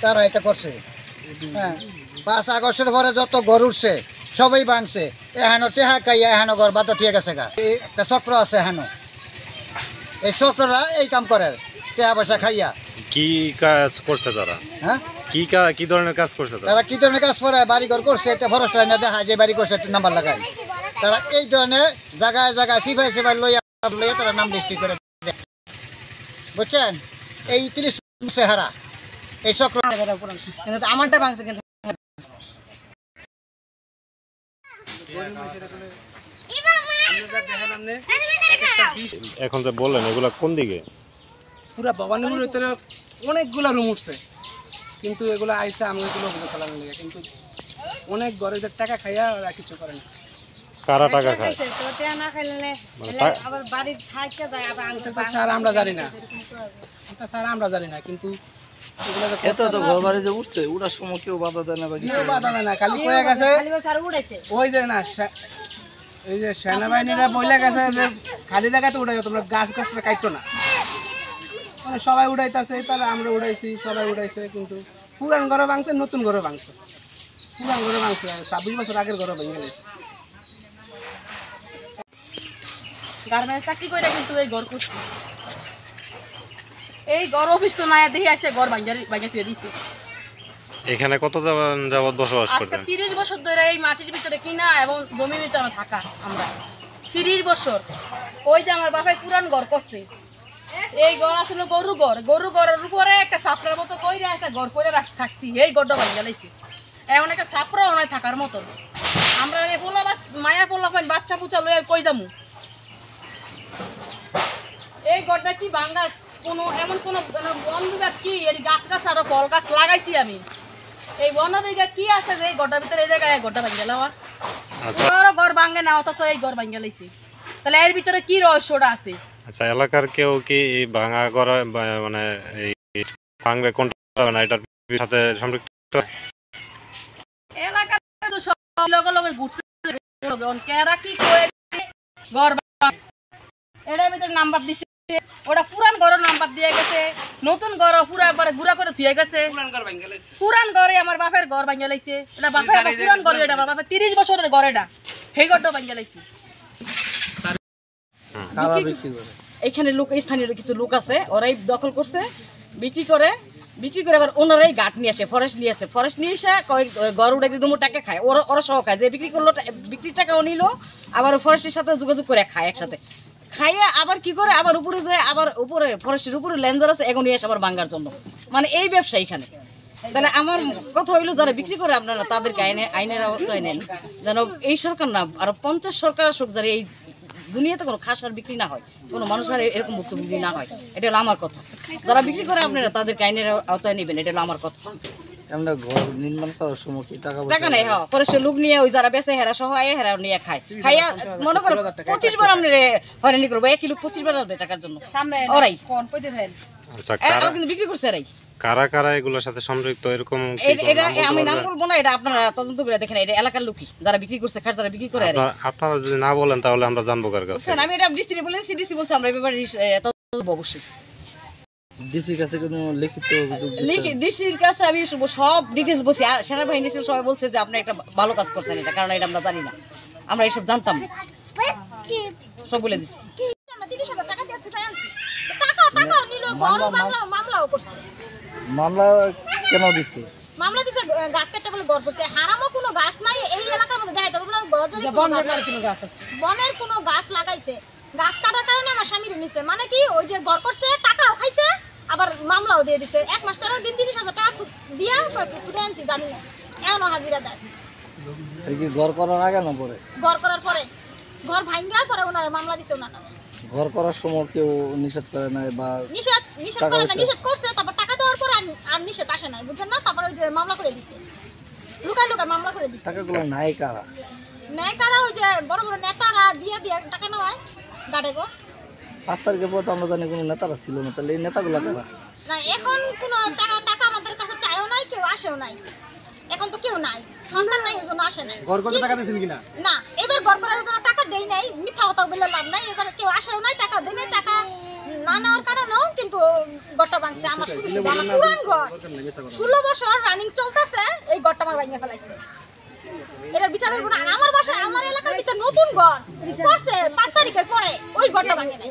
তারা এটা করছে। হ্যাঁ, 5 আগস্টের পরে যত ঘর উঠছে সবাই ভাঙছে। এহানো টেহা খাইয়া এহানো ঘর বাতা ঠিক আছে গা। এই একটা চক্র আছে এহানো, এই চক্ররা এই কাম করে টেহা পয়সা খাইয়া। কি কাজ করছে তারা? হ্যাঁ, কি ধরনের কাজ করছে তারা কি ধরনের কাজ করে? বাড়ি ঘর করছে, এটা ফরেস্ট লাইনে দেখা যে বাড়ি করছে একটা নাম্বার লাগায়। তারা এই ধরনের জায়গায় জায়গায় সিপাই সিপাই লইয়া লইয়া তারা নাম লিস্টি করে, বুঝছেন? এই 30 হারা এই চক্র কিন্তু আমারটা ভাঙছে কিন্তু এখন যে বললেন এগুলা কোন দিকে? পুরা ভবানীপুরের ভিতরে অনেকগুলো রুম উঠছে, কিন্তু এগুলো আইসে আমগুলো বুঝে চালানো লেগে, কিন্তু অনেক গরিবদের টাকা খাইয়া ওরা কিছু করে না। কারা টাকা খায়? স্যার আমরা জানি না, স্যার আমরা জানি না, কিন্তু ঘরবাড়ি যে উঠছে ওটার সময় কেউ বাধা দেয় না বা কিছু বাধা দেয় না, খালি কয়ে গেছে ওই যে না এই যে সেনাবাহিনীরা বইলে গেছে যে খালি জায়গাতে উঠে তোমরা গাছ গাছটা কাটতো না, মানে সবাই উড়াইতেছে, তাহলে আমরা উড়াইছি, সবাই উড়াইছে, কিন্তু পুরান ঘরে ভাঙছে, নতুন ঘরে ভাঙছে, পুরান ঘরে ভাঙছে 26 বছর আগের ঘরে ভেঙে গেছে। গার্মেন্টস চাকরি করে কিন্তু এই ঘর করছি, এই ঘর অফিস তো নাই দেখে আসে ঘর ভাঙিয়ে তুই দিচ্ছে। এখানে কত যাবত বসবাস করতেন? 30 বছর ধরে এই মাটির ভিতরে কিনা এবং জমির ভিতরে থাকা আমরা 30 বছর। ওই যে আমার বাপাই পুরান ঘর করছে, এই ঘর আসলে গরু ঘরের উপরে একটা ছাপড়ার মতো কইরে একটা ঘর করে থাকছি, এই ঘরটা ভাঙিয়ে লাইছি। এমন একটা ছাপড়াও নাই থাকার মতন। আমরা মায়া পোলা পাই বাচ্চা পুচা লইয়া কই যামু? এই ঘরটা কি ভাঙার কোনো এমন কোনো বন বিভাগ কি এই গাছ গাছ আরো ফল গাছ লাগাইছি আমি, এই বন বিভাগ কি আছে যে এই ঘরটার ভিতরে এই জায়গায় ঘরটা ভাঙিয়ে গেল? আমার ঘর ভাঙে না, অথচ এই ঘর ভাঙিয়ে লাইছি, তাহলে এর ভিতরে কি রহস্যটা আছে? আচ্ছা, এলাকার কেউ কি এই ভাঙা ঘর মানে এই ভাঙবে কোনটা না এটার সাথে সম্পৃক্ত? এলাকার তো সব লগে ঘুরছে, কেরা কি কই ঘর এটার ভিতরে নাম্বার দিছে, ওটা পুরান ঘরের নাম্বার দিয়ে গেছে, নতুন ঘর পুরা একবারে গুড়া করে ধুয়ে গেছে। পুরান ঘরে আমার বাপের ঘর ভাঙিয়ে লাইছে, এটা বাপের পুরান ঘর, এটা আমার বাপের 30 বছরের ঘর, এটা সেই ঘরটা ভাঙিয়ে লাইছে। এখানে লোক স্থানীয় কিছু লোক আছে, ওরাই দখল করছে, বিক্রি করে আবার ওনারাই গাট নিয়ে আসে, ফরেস্ট নিয়ে এসে ঘর উঠে একদম টাকা খায়, ওরা সহ খায়, যে বিক্রি করলো বিক্রির টাকাও নিল, আবার ফরেস্টের সাথে যোগাযোগ করে খায়, একসাথে খাইয়ে আবার কি করে আবার উপরে যায়, আবার উপরে ফরেস্টের উপরে লেন্সার আছে, এগো নিয়ে আসে আবার ভাঙার জন্য, মানে এই ব্যবসা এখানে। তাহলে আমার কথা হইলো যারা বিক্রি করে আপনারা তাদেরকে আইনের আওতায় নেন, যেন এই সরকার না আরো 50 সরকার আসুক, যারা এই দুনিয়াতে কোনো খাস আর বিক্রি না হয়, কোনো মানুষের এরকম ভুক্তভোগী না হয়, এটা হলো আমার কথা। যারা বিক্রি করে আপনারা তাদেরকে আইনের আওতায় নেবেন, এটা হলো আমার কথা। আমরা ঘর নির্মাণ করার সময় কি টাকা নেই, হ্যাঁ, ফরেস্টের লোক নিয়ে ওই যারা বেচে হেরা সহ হেরা নিয়ে খায়, খাইয়া মনে করো 25 বার আপনি হয়রানি করবো, 1 কিলো 25 বার আসবে টাকার জন্য, ওরাই কিন্তু বিক্রি করছে এরাই। কারা কারা এগুলোর সাথে সম্পৃক্ত এরকম? এটা আমি নাম বলবো না, এটা আপনারা তদন্ত করে দেখেন, এটা এলাকার লোকই যারা বিক্রি করছে, খাস যারা বিক্রি করে। আপনারা যদি না বলেন তাহলে আমরা জানবো কার কাছে? আমি এটা ডিস্ট্রিক্টে বলেছি, ডিসি বলছে আমরা এই ব্যাপারে তদন্ত অবশ্যই। ডিসির কাছে কোনো লিখিত ডিসির কাছে আমি সব ডিটেলস বলছি, আর সেনাবাহিনী সবাই বলছে যে আপনি একটা ভালো কাজ করছেন, এটা কারণ এটা আমরা জানি না, আমরা এইসব জানতাম না, সব বলে দিচ্ছি। মামলা কেন দিচ্ছে? মামলা দিছে গাছ কাটতে বলে গড় পড়ছে, হারামো কোনো গাছ নাই এই এলাকার মধ্যে, দেখাইতে পারবো না কোনো গাছ আছে, বনের কোনো গাছ লাগাইছে, গাছ কাটার কারণে আমার স্বামীর নিছে, মানে কি ওই যে গড় করছে, টাকাও খাইছে, আবার মামলাও দিয়ে দিছে, 1 মাস 13 দিন 30,000 টাকা দিয়া ছুটে আনছি, জানি না এমন হাজিরা দেয়। ঘর করার আগে না পরে? ঘর করার পরে, ঘর ভাঙ্গার পরে ওনারা মামলা দিছে ওনার নামে। ঘর করার সময় কেউ নিষেধ করে নাই বা নিষেধ করে না, নিষেধ করছে, তারপর টাকা দেওয়ার পর আর নিষেধ আসে নাই, বুঝছেন না, তারপর ওই যে মামলা করে দিছে, লুকায় মামলা করে দিছে। টাকাগুলো নাই কারা? নাই কারা ওই যে বড় বড় নেতারা দিয়ে টাকা নেওয়ায় গাড়ে গো। 5 তারিখের পর তো আমরা জানি কোনো নেতারা ছিল না, তাহলে এই নেতাগুলো কারা? না এখন কোনো টাকা আমাদের কাছে চাইও নাই, কেউ আসেও নাই, এখন তো কেউ নাই, সন্তান নাই, এজন্য আসে নাই। ঘর করতে টাকা দিয়েছেন কিনা? না, এবার ঘর করার জন্য টাকা দেই নাই, মিথ্যা কথা বলে লাভ নাই, এবার কেউ আসেও নাই, টাকা দেই নাই, টাকা না নেওয়ার কারণেও কিন্তু ঘরটা ভাঙছে আমার শুধু শুধু আমার পুরান ঘর 16 বছর রানিং চলতেছে এই ঘরটা আমার ভাঙিয়ে ফেলাইছে এটার বিচার হইব না আর আমার বাসায় আমার এলাকার ভিতর নতুন ঘর করছে 5 তারিখের পরে ওই ঘরটা ভাঙে নাই